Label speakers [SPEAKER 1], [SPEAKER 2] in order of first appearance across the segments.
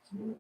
[SPEAKER 1] Mm.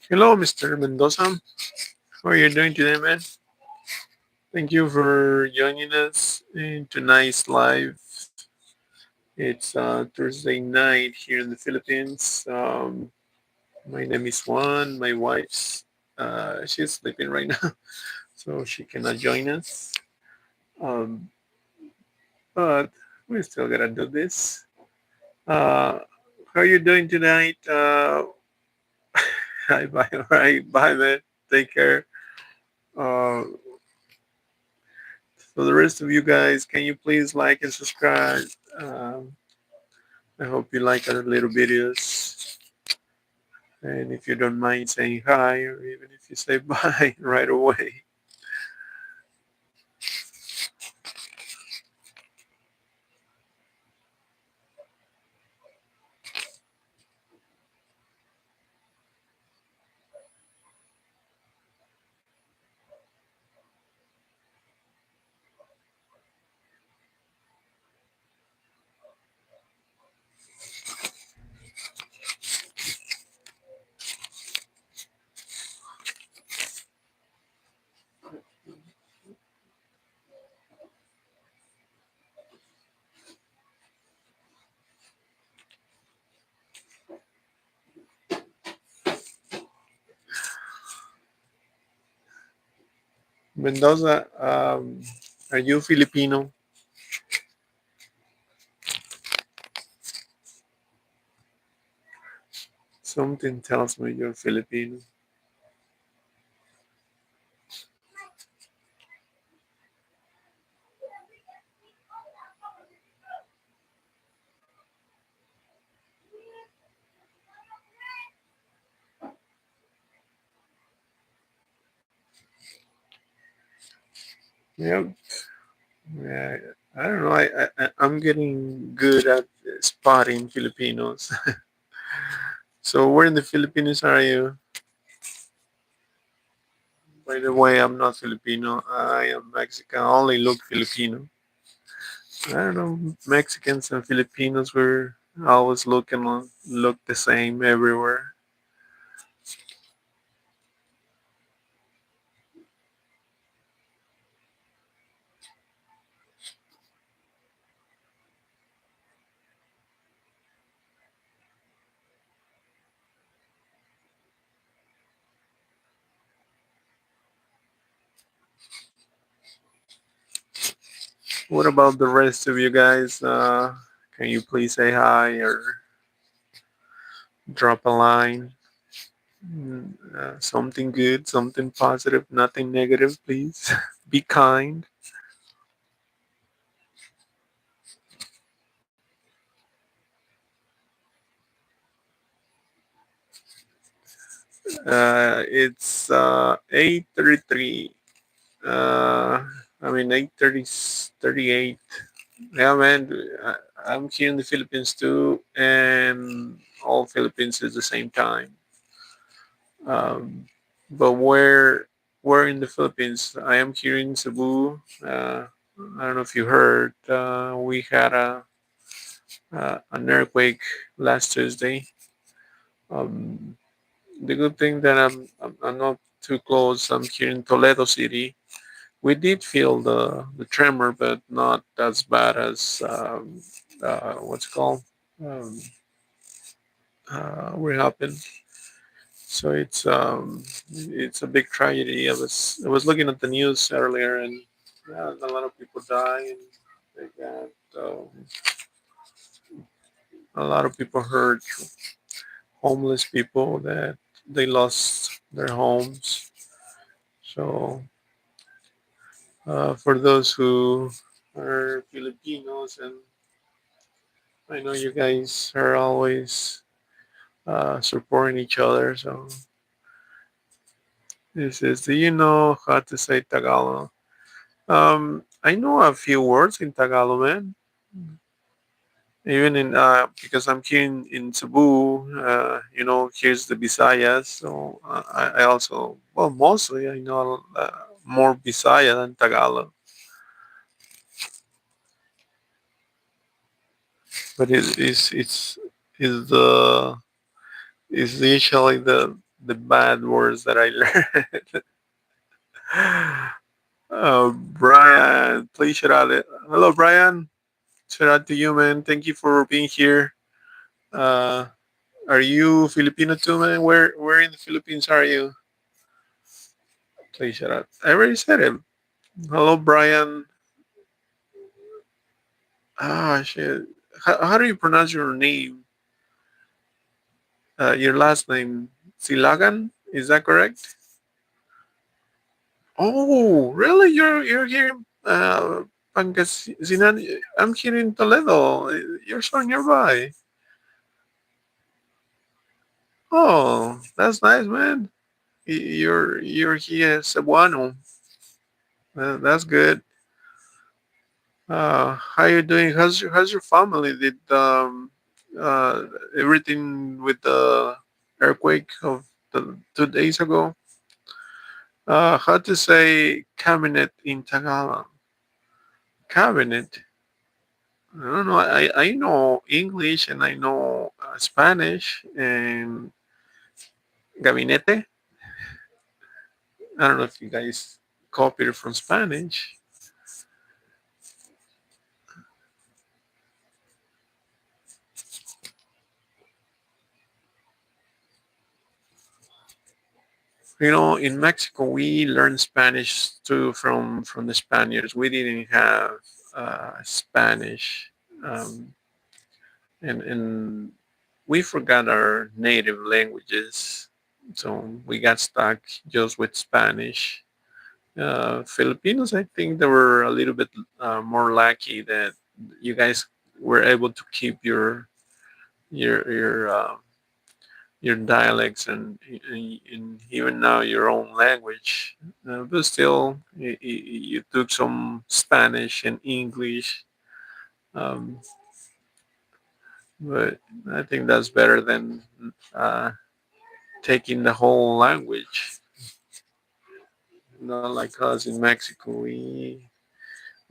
[SPEAKER 1] Hello, Mr. Mendoza. How are you doing today, man? Thank you for joining us in tonight's live. It's Thursday night here in the Philippines. My name is Juan. My wife's she's sleeping right now, so she cannot join us. Um, but we still gotta do this. Uh, how are you doing tonight? Hi, bye, all right, bye, man. Take care. Uh, for the rest of you guys, can you please like and subscribe? Um, I hope you like our little videos. And if you don't mind saying hi, or even if you say bye right away. Mendoza, are you Filipino? Something tells me you're Filipino. Yep. Yeah, I don't know. I'm getting good at spotting Filipinos. So where in the Philippines are you? By the way, I'm not Filipino. I am Mexican. I only look Filipino. I don't know. Mexicans and Filipinos were always look the same everywhere. What about the rest of you guys? Can you please say hi or drop a line? Something good, something positive, nothing negative, please. Be kind. It's 8:33. Uh, I mean 8:38. Yeah, man. I'm here in the Philippines too, and all Philippines is the same time. Um, but where in the Philippines? I am here in Cebu. I don't know if you heard. We had an earthquake last Tuesday. Um, the good thing that I'm not too close. I'm here in Toledo City. We did feel the tremor, but not as bad as what's it called um, what happened. So it's a big tragedy. I was looking at the news earlier, and yeah, a lot of people die, and they got a lot of people hurt. Homeless people that they lost their homes. So for those who are Filipinos, and I know you guys are always supporting each other. So this is, do you know how to say Tagalog? I know a few words in Tagalog, man. Even in because I'm here in Cebu, here's the Visayas. So I also, well, mostly I know more Bisaya than Tagalog, but is the is usually the bad words that I learned. Brian, please shout out it. Hello, Brian. Shout out to you, man. Thank you for being here. Uh, are you Filipino too, man? Where in the Philippines are you? Please shout out. I already said it. Hello, Brian. Ah, shit. How do you pronounce your name? Your last name, Silagan? Is that correct? Oh, really? You're here in Pangasinan? I'm here in Toledo. You're so nearby. Oh, that's nice, man. You're here, Cebuano. That's good. How you doing? How's your family? Did uh everything with the earthquake of 2 days ago? How to say cabinet in Tagalog? Cabinet. I don't know. I know English and I know Spanish and gabinete. I don't know if you guys copied it from Spanish. In Mexico, we learned Spanish too from the Spaniards. We didn't have Spanish, um, and we forgot our native languages, so we got stuck just with Spanish. Filipinos, I think they were a little bit more lucky that you guys were able to keep your your uh, your dialects and even now your own language. But still, you took some Spanish and English. Um, but I think that's better than uh, taking the whole language. Not like us in Mexico, we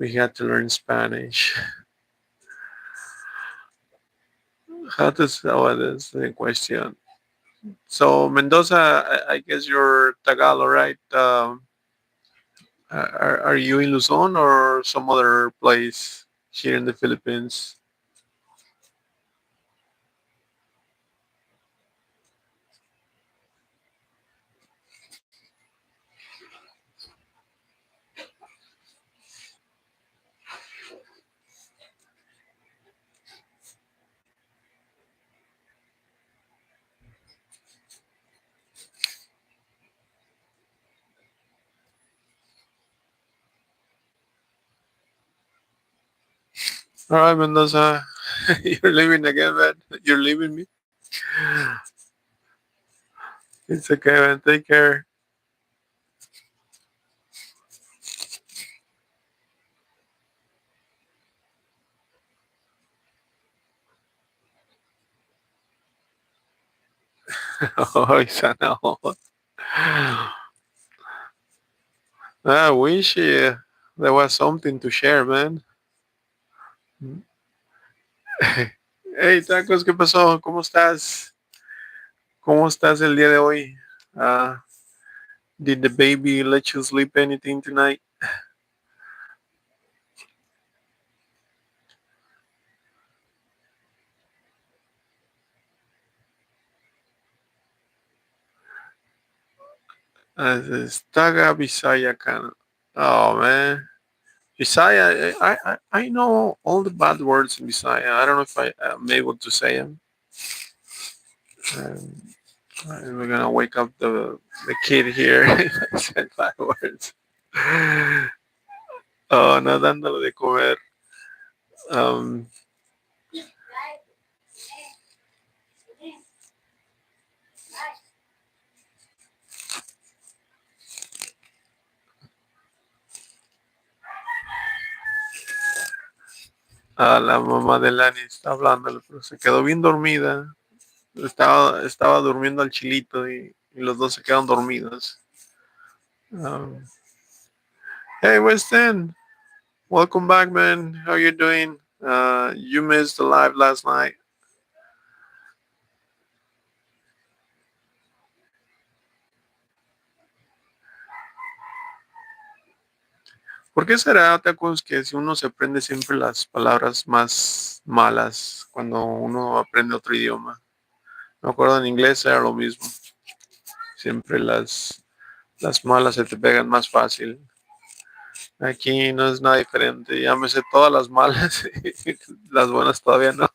[SPEAKER 1] had to learn Spanish. How does what is the question? So Mendoza, I guess you're Tagalog, right? Are you in Luzon or some other place here in the Philippines? All right, Mendoza, you're leaving again, man. You're leaving me. It's okay, man. Take care. Oh, sana all. I wish there was something to share, man. Hey, Tacos, ¿qué pasó? ¿Cómo estás? ¿Cómo estás el día de hoy? Uh, did the baby let you sleep anything tonight? Staga Visaya can. Oh man, Visaya. I know all the bad words in Visaya. I don't know if I am able to say them. Um, we're gonna wake up the kid here if I said bad words. Oh, no dándole de comer. Um, a la mamá de Lani está hablándole, pero se quedó bien dormida. Estaba durmiendo al chilito y los dos se quedaron dormidos. Um, hey, Weston, welcome back, man. How you doing? You missed the live last night. ¿Por qué será, Tacos, que si uno se aprende siempre las palabras más malas cuando uno aprende otro idioma? Me acuerdo en inglés era lo mismo. Siempre las malas se te pegan más fácil. Aquí no es nada diferente. Ya me sé todas las malas y las buenas todavía no.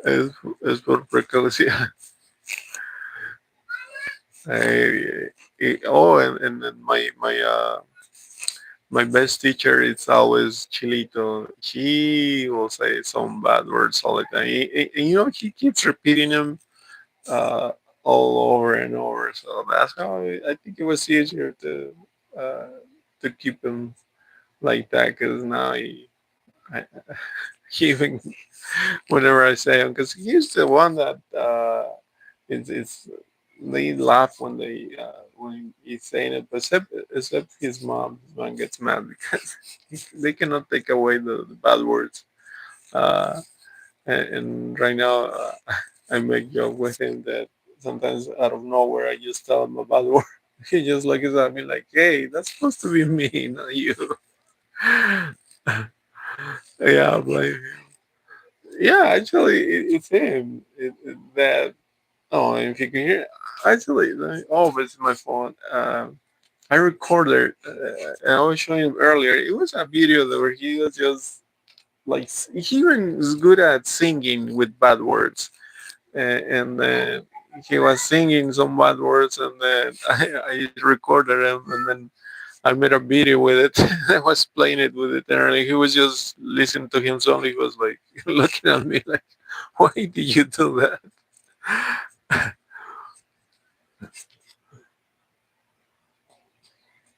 [SPEAKER 1] Es, es por precaución. And my best teacher is always Chilito. He will say some bad words all the time. He keeps repeating them uh, all over and over. So that's how I think it was easier uh, to keep him like that because now I, he even whenever I say him because he's the one that it's they laugh when he's saying it, but except his mom. His mom gets mad because they cannot take away the bad words. Uh, and right now, I make joke with him that sometimes out of nowhere I just tell him a bad word. He just looks at me like, "Hey, that's supposed to be me, not you." Yeah, I'm like, yeah, actually, it's him. That Oh, and if you can hear, actually, oh, but it's my phone. I recorded, and I was showing him earlier. It was a video where he was just like he was good at singing with bad words, and he was singing some bad words, and then I recorded him, and then I made a video with it. I was playing it with it, and he was just listening to him song. He was like looking at me like, "Why did you do that?"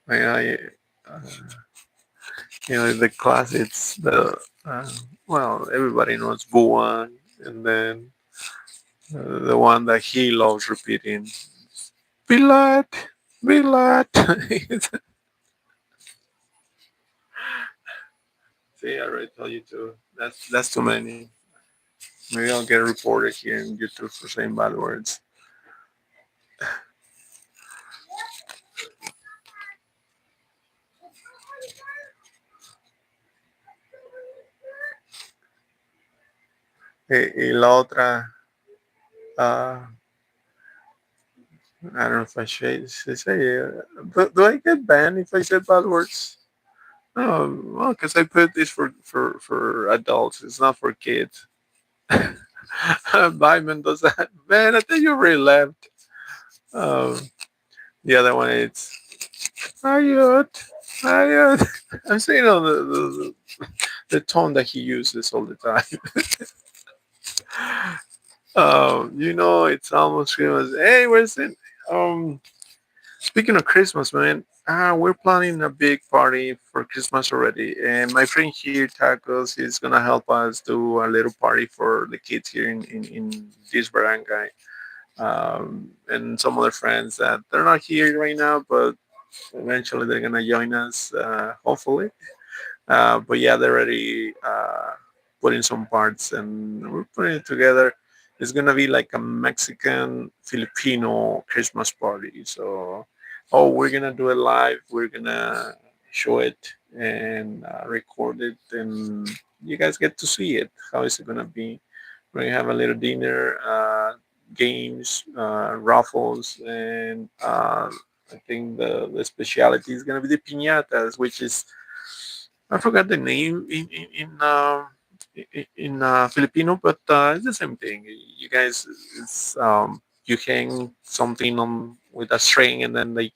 [SPEAKER 1] I uh, the classics, uh, well, everybody knows Buwan, and then the one that he loves repeating, Bilat, Bilat. See, I already told you to. That's too many. Maybe I'll get reported here in YouTube for saying bad words. Y la otra, I don't know if I should say it. Do I get banned if I say bad words? Oh, well, because I put this for adults. It's not for kids. Bye, Mendoza. Man, I think you already left. Um, the other one is Ayut. Ayut. I'm saying on the tone that he uses all the time. It's almost Christmas. Hey, where's it? Um, Speaking of Christmas, man, we're planning a big party for Christmas already, and my friend here, Tacos, is gonna help us do a little party for the kids here in this barangay. And some other friends that they're not here right now, but eventually they're gonna join us, hopefully. But yeah, they're already. putting some parts and we're putting it together. It's gonna be like a Mexican Filipino Christmas party. So, oh, we're gonna do it live. We're gonna show it and record it, and you guys get to see it. How is it gonna be? We're gonna have a little dinner, games, raffles, and I think the speciality is gonna be the piñatas, which is I forgot the name in Filipino, but it's the same thing. You guys, it's you hang something on with a string and then they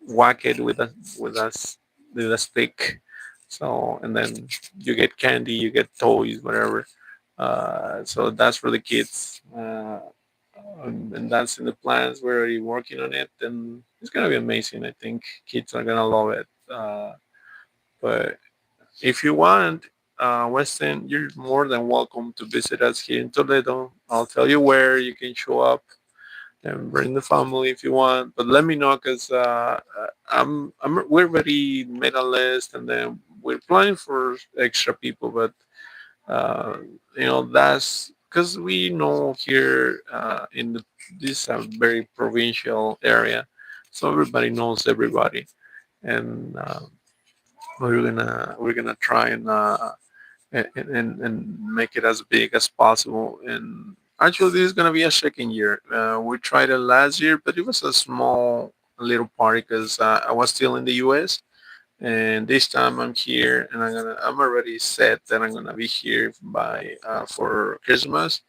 [SPEAKER 1] whack it with a with a stick. So and then you get candy, you get toys, whatever. So that's for the kids, and that's in the plans. We're already working on it, and it's gonna be amazing. I think kids are gonna love it. But if you want, Weston, you're more than welcome to visit us here in Toledo. I'll tell you where you can show up and bring the family if you want. But let me know because we're already made a list and then we're planning for extra people. But uh, that's because we know here in this very provincial area, so everybody knows everybody, and we're gonna try and make it as big as possible. And actually, this is gonna be a second year. We tried it last year, but it was a small little party because I was still in the U.S. And this time I'm here, and I'm already set that I'm gonna be here by for Christmas.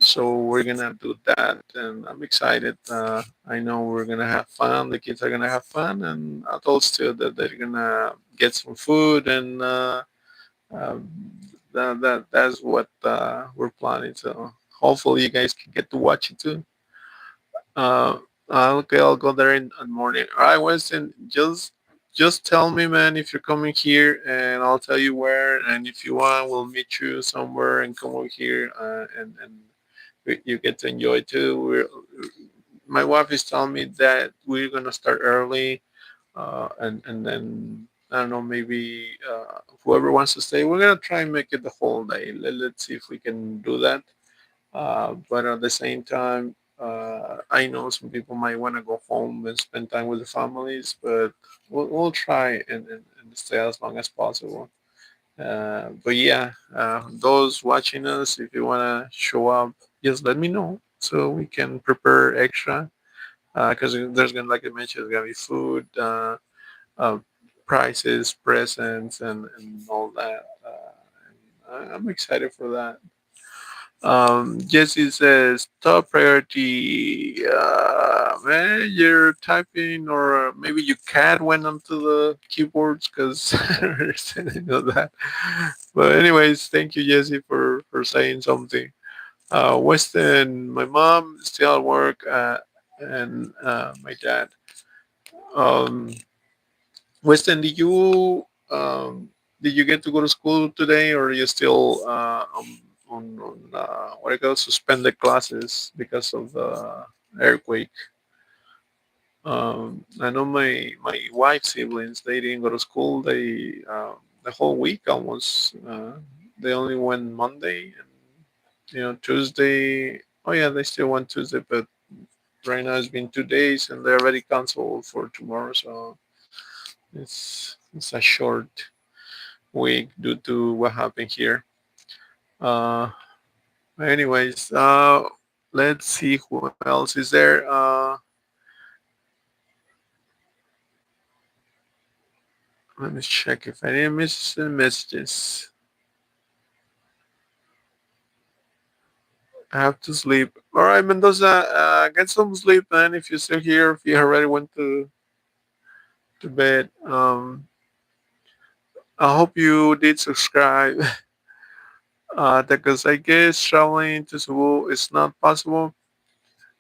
[SPEAKER 1] So we're gonna do that, and I'm excited. I know we're gonna have fun. The kids are gonna have fun, and adults too. That they're gonna get some food and. Um, that's what we're planning. So hopefully you guys can get to watch it too. Uh, okay, I'll go there in the morning. All right, Winston, just tell me, man, if you're coming here, and I'll tell you where. And if you want, we'll meet you somewhere and come over here, and you get to enjoy too. My wife is telling me that we're gonna start early and then I don't know, maybe whoever wants to stay, we're gonna try and make it the whole day. Let's see if we can do that. But at the same time, I know some people might want to go home and spend time with the families, but we'll try and stay as long as possible. But yeah, those watching us, if you wanna show up, just let me know so we can prepare extra. Because there's gonna, like I mentioned, there's gonna be food. Uh, Prices, presents, and all that. I'm excited for that. Jesse says top priority. Man, you're typing, or maybe your cat went onto the keyboards because I don't understand any of that. But anyways, thank you, Jesse, for saying something. Weston, my mom still at work, and my dad. Um, Weston, did you get to go to school today, or are you still on what I call suspended classes because of the earthquake? I know my wife's siblings, they didn't go to school. They the whole week almost. They only went Monday and Tuesday. Oh yeah, they still went Tuesday, but right now it's been 2 days and they're already canceled for tomorrow. So it's a short week due to what happened here. Uh, anyways, let's see who else is there. Let me check if I didn't miss any messages. I have to sleep. All right, Mendoza, get some sleep, man. If you're still here, if you already went to bed, I hope you did subscribe. Because I guess traveling to Cebu is not possible.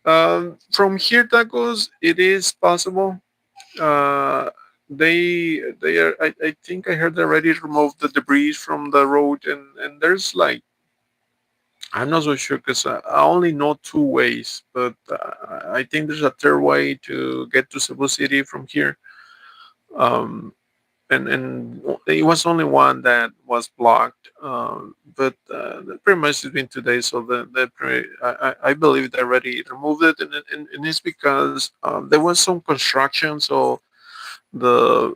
[SPEAKER 1] From here, tacos, it is possible. Uh, they are. I think I heard they already removed the debris from the road, and there's like I'm not so sure because I only know two ways, but I think there's a third way to get to Cebu City from here. Um, and it was only one that was blocked. But pretty much it's been 2 days, so I believe they already removed it, and it's because there was some construction, so the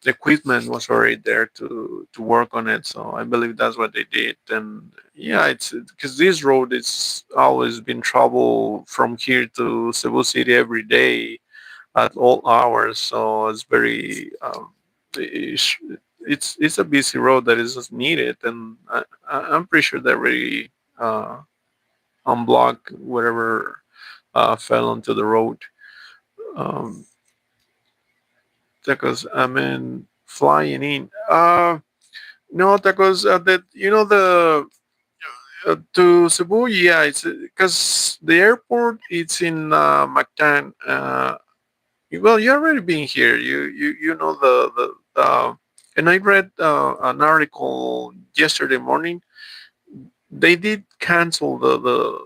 [SPEAKER 1] equipment was already there to work on it. So I believe that's what they did. And yeah, it's because this road is always been trouble from here to Cebu City every day at all hours. So it's very it's it's a busy road that is just needed, and I'm pretty sure they already unblocked whatever fell onto the road. Um, because I mean flying in. No, tacos. That you know the to Cebu. Yeah, it's because the airport it's in Mactan. Well, you already been here. You know the and I read an article yesterday morning. They did cancel the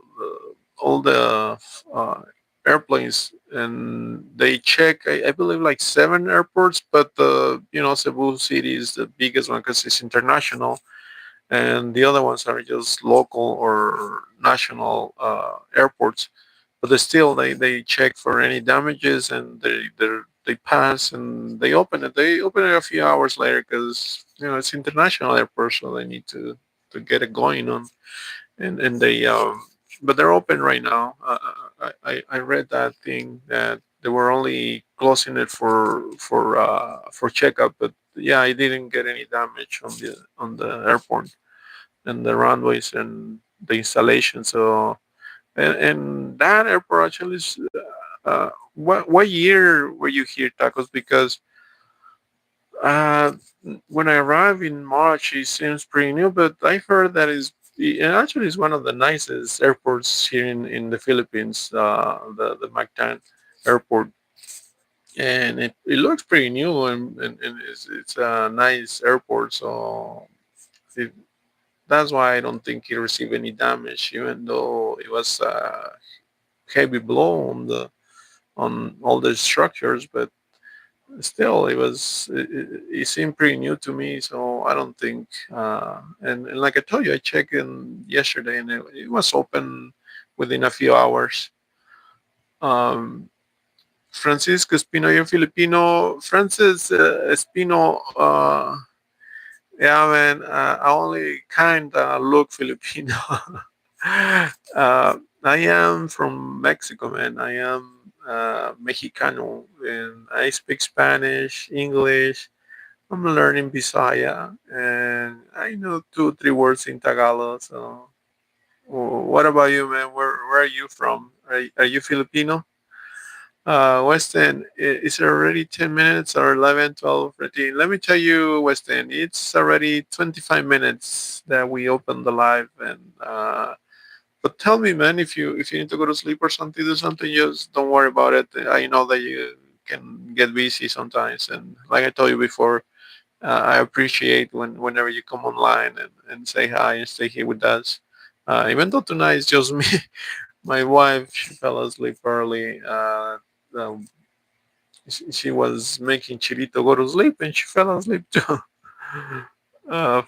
[SPEAKER 1] all the uh, airplanes, and they check. I believe like 7 airports, but Cebu City is the biggest one because it's international, and the other ones are just local or national airports. But still, they check for any damages, and they pass, and they open it. They open it a few hours later because it's international airport, so they need to get it going on, and they but they're open right now. I read that thing that they were only closing it for checkup, but yeah, I didn't get any damage on the airport and the runways and the installation. So and that airport actually is. What year were you here, Tacos? Because uh, when I arrived in March, it seems pretty new, but I heard that it actually is one of the nicest airports here in the Philippines, the Mactan airport, and it looks pretty new, and it's a nice airport. So it, that's why I don't think it received any damage, even though it was a heavy blow on all the structures, but still it seemed pretty new to me, so I don't think and like I told you, I checked in yesterday, and it was open within a few hours. um Francisco Espino, you're Filipino. Francis Espino, yeah, man, I only kind of look Filipino. I am from Mexico, man. I am Mexicano, and I speak Spanish, English. I'm learning Bisaya, and I know 2 3 words in Tagalog. So, what about you, man? Where are you from? Are you Filipino? Weston, it's already 10 minutes or 11, 12, 13. Let me tell you, Weston, it's already 25 minutes that we opened the live. And but tell me, man, if you need to go to sleep or something, do something, just don't worry about it. I know that you can get busy sometimes. And like I told you before, I appreciate whenever you come online and say hi and stay here with us. Even though tonight it's just me, my wife, she fell asleep early. Um, she was making Chilito go to sleep, and she fell asleep too.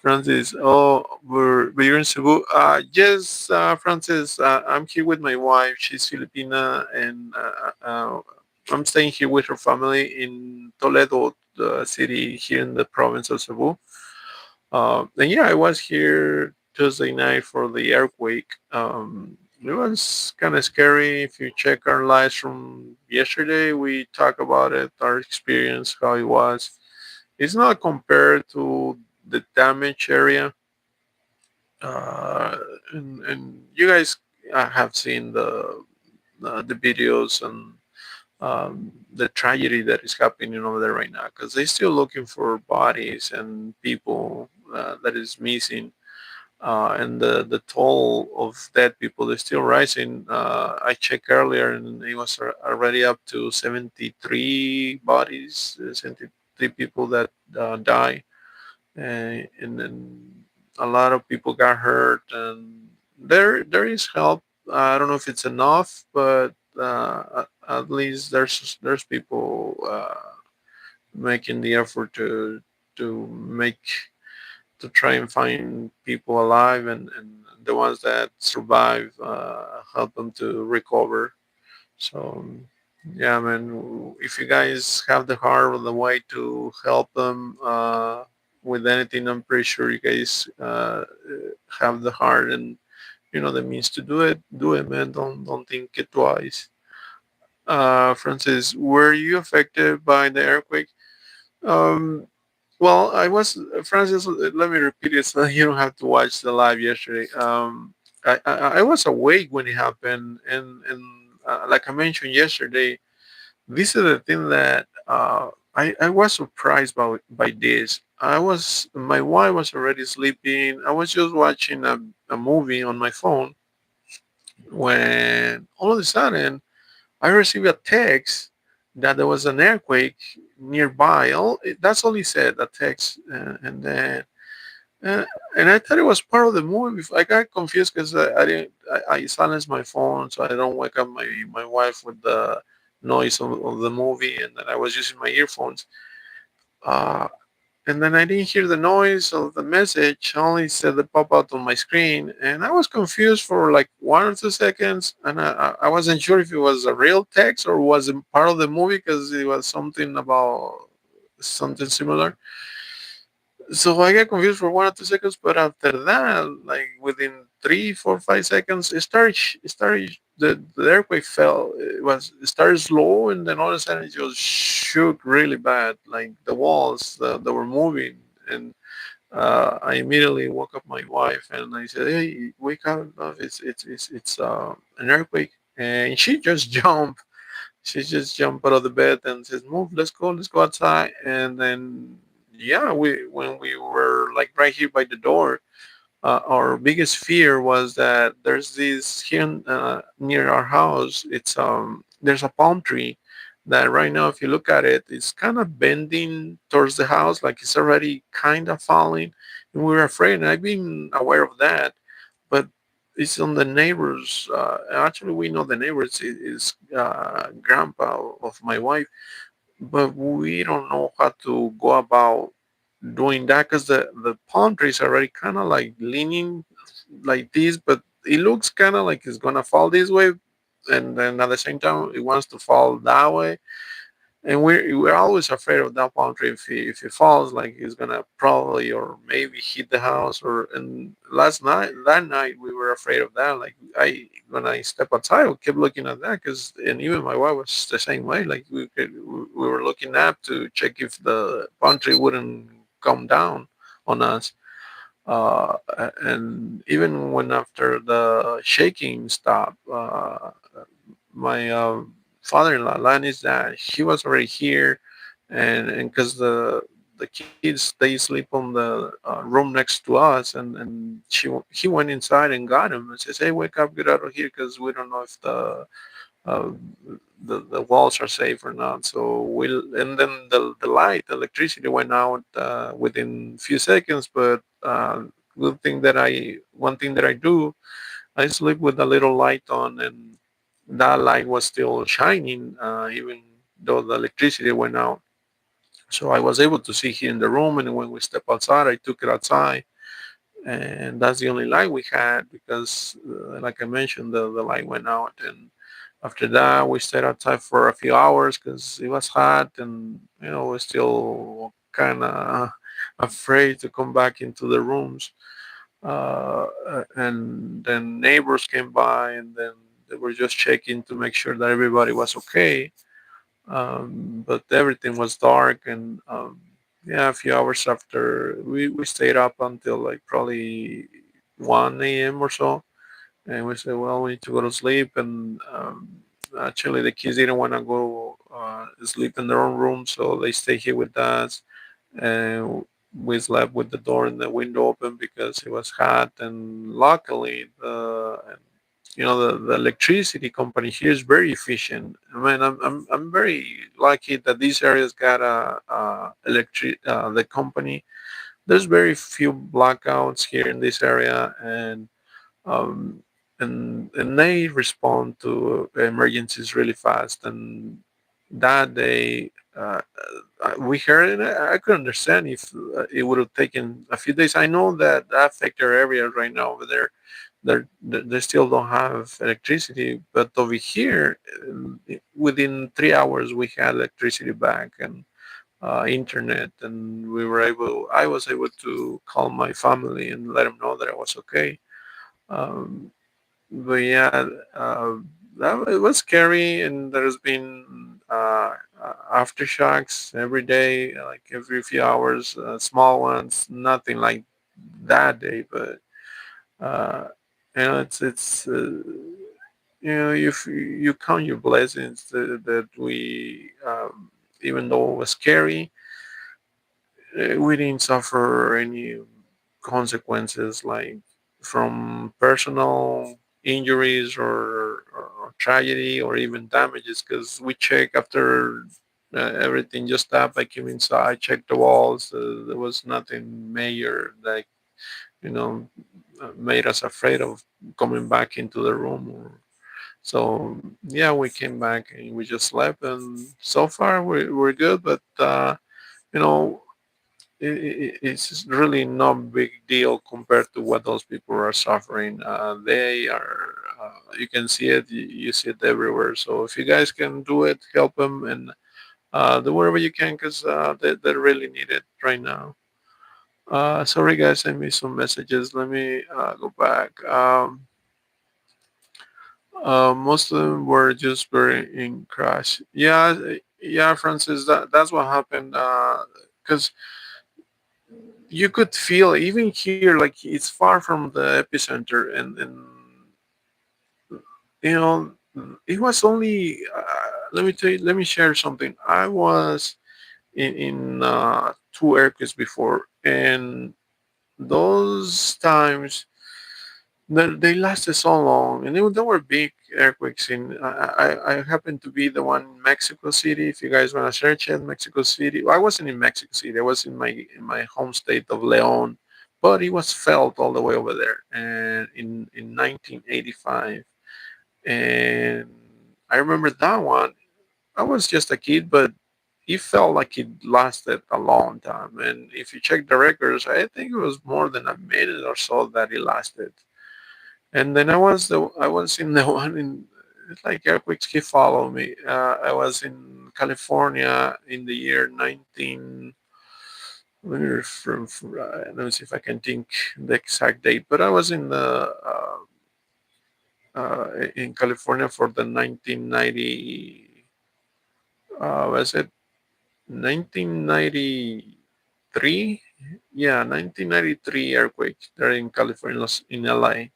[SPEAKER 1] Francis, oh, you're in Cebu. Yes, Francis, I'm here with my wife. She's Filipina, and I'm staying here with her family in Toledo, the city here in the province of Cebu. And yeah, I was here Tuesday night for the earthquake. It was kind of scary. If you check our lives from yesterday, we talk about it, our experience, how it was. It's not compared to the damage area. Uh, and you guys have seen the videos and the tragedy that is happening over there right now, because they're still looking for bodies and people that is missing, and the toll of dead people is still rising. I checked earlier, and it was already up to 73 bodies, 73 people that die, and then a lot of people got hurt, and there is help. I don't know if it's enough, but at least there's people making the effort to make to try and find people alive, and the ones that survive, help them to recover. So yeah, man, if you guys have the heart or the way to help them, with anything, I'm pretty sure you guys, have the heart and the means to do it. Do it, man. Don't think it twice. Francis, were you affected by the earthquake? Um, well, I was, Francis. Let me repeat it so you don't have to watch the live yesterday. I was awake when it happened, and like I mentioned yesterday, this is the thing that, I was surprised by this. My wife was already sleeping. I was just watching a movie on my phone when all of a sudden I received a text that there was an earthquake nearby. That's all he said, a text, and then. Uh, and I thought it was part of the movie. I got confused because I didn't. I silenced my phone so I don't wake up my wife with the noise of the movie, and then I was using my earphones. Uh, and then I didn't hear the noise of the message. Only said it pop out on my screen, and I was confused for like 1 or 2 seconds, and I wasn't sure if it was a real text or was it part of the movie because it was something about something similar. So I get confused for 1 or 2 seconds, but after that, like within 3, 4, 5 seconds, it started. The earthquake fell. It started slow, and then all of a sudden it just shook really bad. Like the walls, they were moving, and I immediately woke up my wife and I said, "Hey, wake up! Love. It's an earthquake." And she just jumped. She just jumped out of the bed and says, "Move, let's go outside." And then, yeah, we when we were like right here by the door, our biggest fear was that there's this here, near our house. There's a palm tree that right now, if you look at it, it's kind of bending towards the house, like it's already kind of falling, and we were afraid. And I've been aware of that, but it's on the neighbors. Actually, we know the neighbors is, grandpa of my wife, but we don't know how to go about doing that because the palm tree is already kind of like leaning like this, but it looks kind of like it's gonna fall this way, and then at the same time it wants to fall that way, and we're always afraid of that palm tree. If it falls, like it's gonna probably or maybe hit the house. Or and that night we were afraid of that. Like when I step outside, I kept looking at that because, and even my wife was the same way. Like we were looking up to check if the palm tree wouldn't come down on us. And even when after the shaking stopped, my father-in-law, LANIE's dad, he was already here, and because the kids they sleep on the room next to us, and he went inside and got him and says, "Hey, wake up, get out of here, because we don't know if uh, the walls are safe or not." So and then the light, the electricity went out within few seconds, but good thing that one thing that I do, I sleep with a little light on, and that light was still shining, even though the electricity went out. So I was able to see here in the room, and when we step outside, I took it outside, and that's the only light we had because, like I mentioned, the light went out. And after that, we stayed outside for a few hours because it was hot, and we're still kind of afraid to come back into the rooms. And then neighbors came by, and then they were just checking to make sure that everybody was okay. But everything was dark, and yeah, a few hours after, we stayed up until like probably 1 a.m. or so, and we said, well, we need to go to sleep. And actually, the kids didn't want to go sleep in their own room, so they stayed here with us, and we slept with the door and the window open because it was hot. And luckily, the electricity company here is very efficient. I mean, I'm very lucky that these areas got the company. There's very few blackouts here in this area, um, and they respond to emergencies really fast. And that day, we heard it. I could understand if it would have taken a few days. I know that that affected areas right now over there. They still don't have electricity, but over here, within 3 hours, we had electricity back and internet, and we were able. I was able to call my family and let them know that I was okay. Um, but yeah, uh, it was scary, and there's been aftershocks every day, like every few hours, small ones, nothing like that day, but uh, if you count your blessings that we, even though it was scary, we didn't suffer any consequences like from personal injuries or tragedy or even damages because we checked after everything just stopped. I came inside, checked the walls. There was nothing major like you know made us afraid of coming back into the room. So yeah, we came back and we just slept, and so far we're good. But you know, it's really no big deal compared to what those people are suffering. They are, you can see it, you see it everywhere. So if you guys can do it, help them and do whatever you can because they really need it right now. Sorry guys, I missed some messages. Let me go back. Most of them were just very in crash. Yeah, yeah, Francis, that's what happened. Because you could feel even here, like it's far from the epicenter, and you know, it was only. Let me tell you. Let me share something. I was in two aircrafts before, and those times they lasted so long, and they were big earthquakes. I happened to be the one in Mexico City. If you guys want to search it, Mexico City. Well, I wasn't in Mexico City. I was in my home state of Leon, but it was felt all the way over there, and in 1985. And I remember that one. I was just a kid, but it felt like it lasted a long time. And if you check the records, I think it was more than a minute or so that it lasted. And then I was in the one in it's like earthquakes keep following me. I was in California in the year 19. Let me see if I can think the exact date. But I was in California for the 1990. Was it 1993? Yeah, 1993 earthquake there in California, in LA.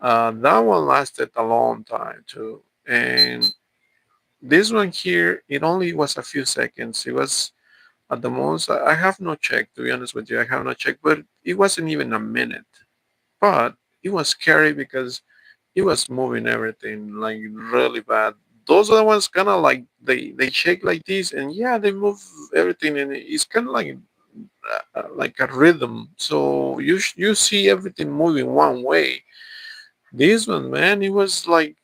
[SPEAKER 1] That one lasted a long time too. And this one here, it only was a few seconds. It was at the most, I have not checked, to be honest with you, I have not checked, but it wasn't even a minute. But it was scary because it was moving everything like really bad. Those other ones kind of like they shake like this, and yeah, they move everything, and it's kind of like a rhythm. So you see everything moving one way. This one, man, it was like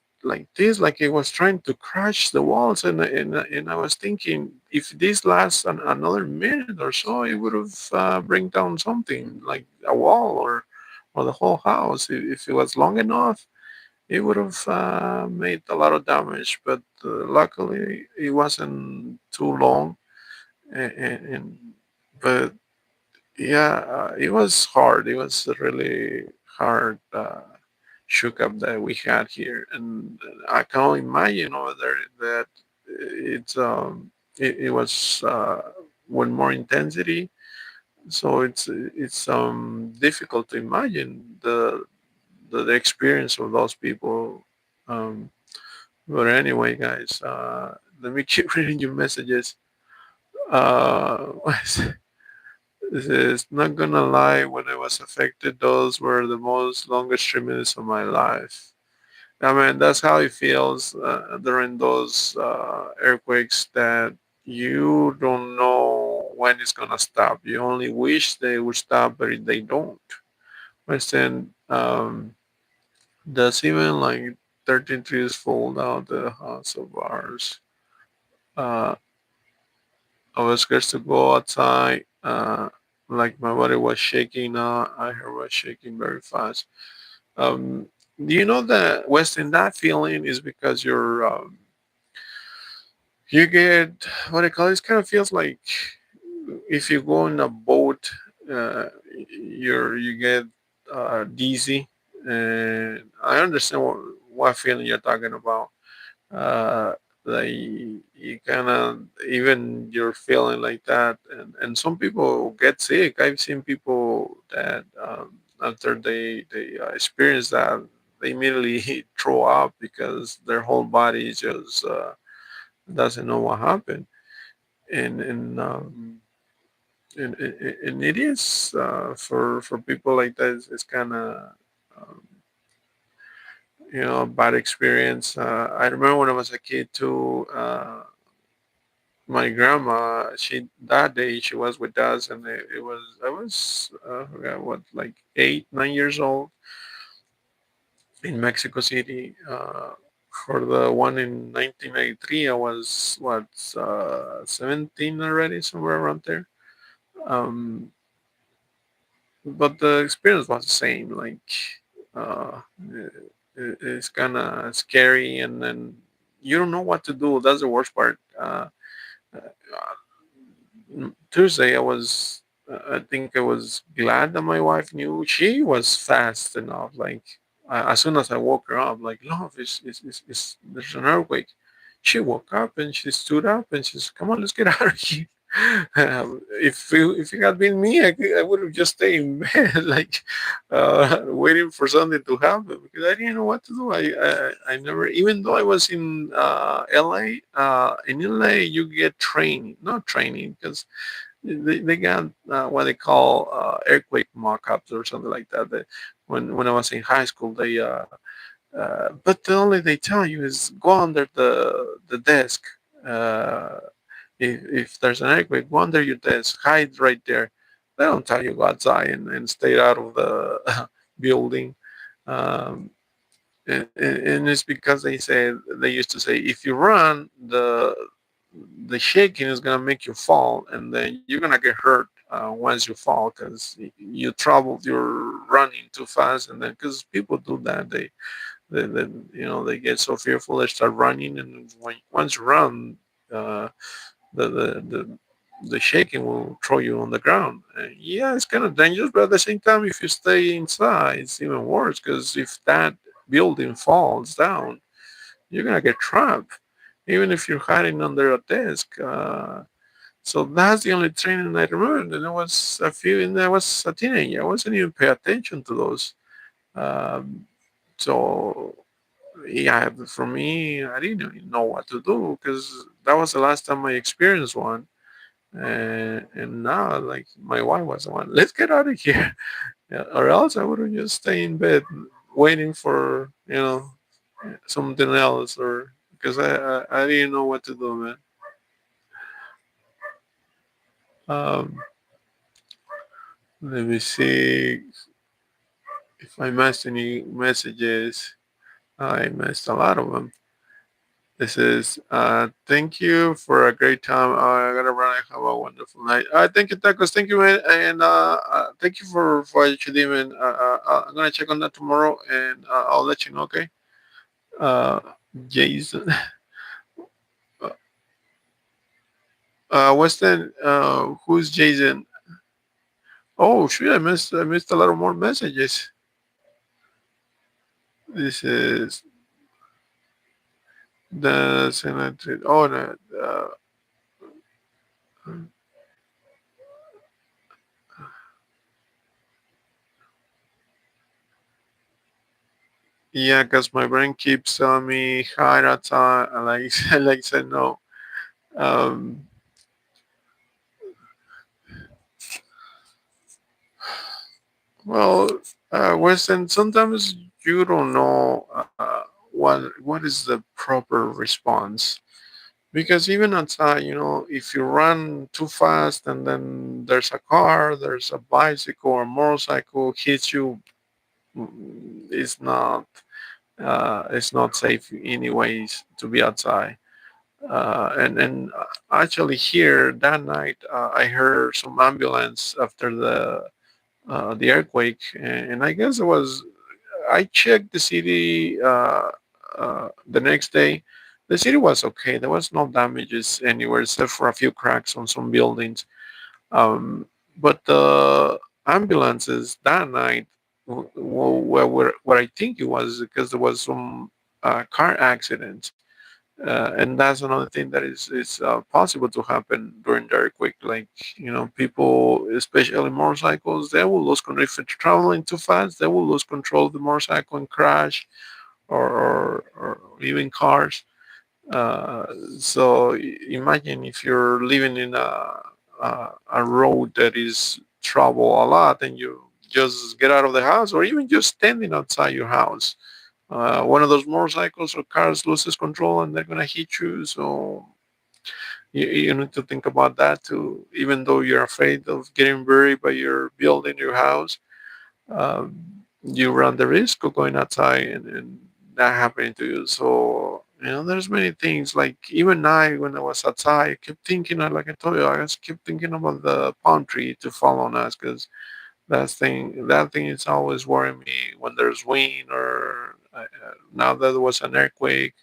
[SPEAKER 1] this, like it was trying to crash the walls, and I was thinking if this lasts another minute or so, it would have bring down something like a wall or the whole house. If it was long enough, it would have made a lot of damage. But luckily, it wasn't too long, and but yeah, it was hard. It was really hard. Shook up that we had here, and I can only imagine over there that it's it was with more intensity. So it's difficult to imagine the experience of those people. Um, but anyway, guys, let me keep reading your messages. Uh, this is not gonna lie. When I was affected, those were the most longest 3 minutes of my life. I mean, that's how it feels during those earthquakes that you don't know when it's gonna stop. You only wish they would stop, but they don't. But then, does even like 13 trees fall down the house of ours? Uh, I was scared to go outside. Like my body was shaking. I heard was shaking very fast. Um, do you know that Weston, that feeling is because you get what I call it. It kind of feels like if you go in a boat, uh, you get dizzy, and I understand what feeling you're talking about. Uh, like you kind of even you're feeling like that, and some people get sick. I've seen people that after they experience that, they immediately throw up because their whole body just doesn't know what happened, and and it is for people like that. It's kind of um, a bad experience. I remember when I was a kid too. My grandma, she that day she was with us, and it was I was I forgot what, like 8 9 years old in Mexico City. For the one in 1993, I was what 17 already, somewhere around there. Um, but the experience was the same. Like uh, it's kind of scary, and then you don't know what to do. That's the worst part. Tuesday, I think I was glad that my wife knew. She was fast enough. Like as soon as I woke her up, like, love, there's an earthquake. She woke up and she stood up and she said, "Come on, let's get out of here." If it had been me, I would have just stayed in bed, like waiting for something to happen because I didn't know what to do. I never, even though I was in LA. In LA, you get training, not training, because they got what they call earthquake mock-ups or something like that. When I was in high school, but the only they tell you is go under the desk. Uh, if there's an earthquake, go under your desk, hide right there. They don't tell you go outside and stay out of the building. Um, and it's because they used to say if you run, the shaking is gonna make you fall, and then you're gonna get hurt once you fall because you're running too fast, and then because people do that, they they get so fearful they start running, and once you run, uh, the, the the the shaking will throw you on the ground. Yeah, it's kind of dangerous, but at the same time, if you stay inside, it's even worse because if that building falls down, you're gonna get trapped, even if you're hiding under a desk. So that's the only training I remember. And I was and I was a teenager. I wasn't even pay attention to those. Um, so yeah, for me, I didn't even know what to do because that was the last time I experienced one. And now, like, my wife was the one. Let's get out of here, yeah, or else I would have just stay in bed waiting for something else, or because I didn't know what to do, man. Um, Let me see if I missed any messages. I missed a lot of them. This is thank you for a great time. I gotta run. I have a wonderful night. Thank you, tacos. Thank you, man, and thank you for what you did, man. I'm gonna check on that tomorrow, and I'll let you know. Okay. Uh, Jason, Weston. Who's Jason? Oh, shoot! I missed a lot of more messages. This is the senator. Oh, no. Yeah, because my brain keeps telling me hi, that's like like I said, no. Um, well, Weston, sometimes you don't know what is the proper response because even outside, if you run too fast and then there's a car, there's a bicycle or motorcycle hits you, mm, it's not safe anyways to be outside. And actually here that night, I heard some ambulance after the earthquake, and I guess it was. I checked the city the next day. The city was okay. There was no damages anywhere except for a few cracks on some buildings. Um, but the ambulances that night, what I think it was because there was some car accident, and that's another thing that is possible to happen during the earthquake. Like people, especially motorcycles, they will lose control if they're traveling too fast. They will lose control of the motorcycle and crash, or even cars. Uh, so imagine if you're living in a road that is travel a lot, and you just get out of the house, or even just standing outside your house. One of those motorcycles or cars loses control and they're gonna hit you. So you need to think about that too. Even though you're afraid of getting buried by your building, your house, um, you run the risk of going outside and that happening to you. So there's many things. Like even I, when I was outside, I kept thinking, like I told you, I just kept thinking about the palm tree to fall on us because that thing is always worrying me when there's wind or now that there was an earthquake,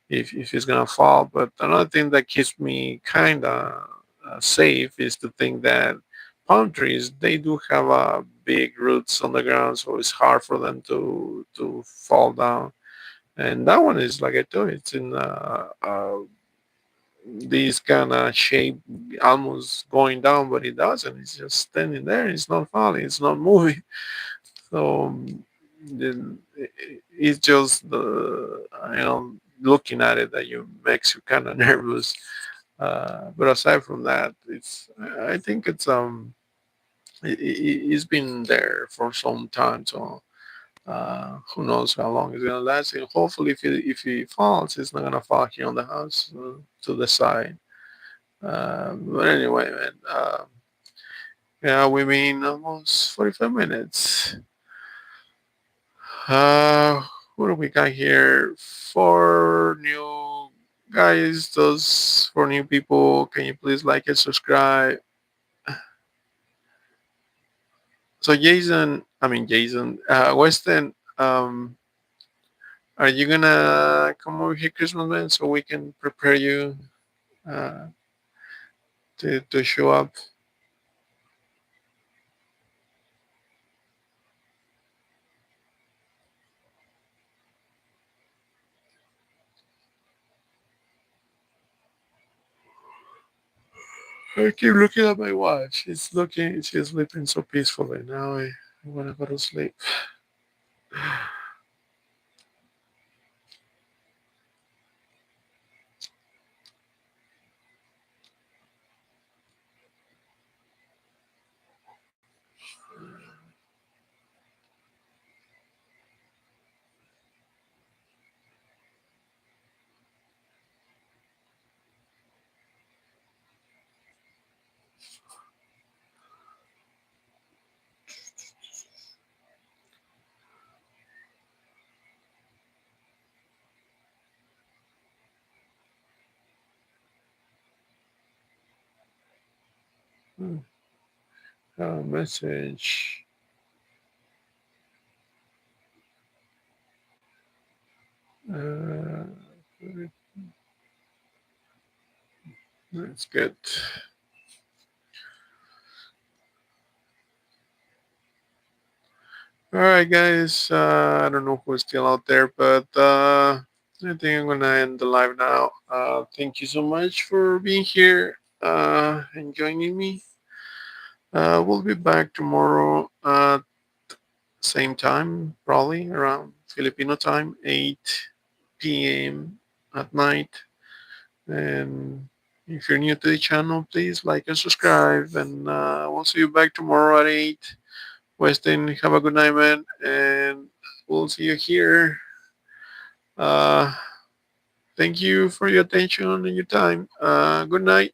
[SPEAKER 1] if it's gonna fall. But another thing that keeps me kind of safe is to think that palm trees, they do have big roots on the ground, so it's hard for them to fall down. And that one is like I told you, it's in this kind of shape, almost going down, but it doesn't. It's just standing there. It's not falling. It's not moving. So then it's just looking at it that you makes you kind of nervous. But aside from that, I think it's been there for some time. So who knows how long it's gonna last? And hopefully, if it falls, it's not gonna fall here on the house to the side. But anyway, man. Yeah, we've been almost 45 minutes. Uh, what do we got here? For new guys, those for new people, can you please like and subscribe? So Jason, Weston, are you gonna come over here Christmas man so we can prepare you uh, to show up? I keep looking at my watch. She's sleeping so peacefully. Now I wanna go to sleep. Hmm, message. Uh, that's good. All right, guys. I don't know who's still out there, but I think I'm gonna end the live now. Thank you so much for being here and joining me. We'll be back tomorrow, same time, probably around Filipino time, 8 p.m. at night. And if you're new to the channel, please like and subscribe. And we'll see you back tomorrow at 8. Weston, have a good night, man. And we'll see you here. Uh, Thank you for your attention and your time. Good night.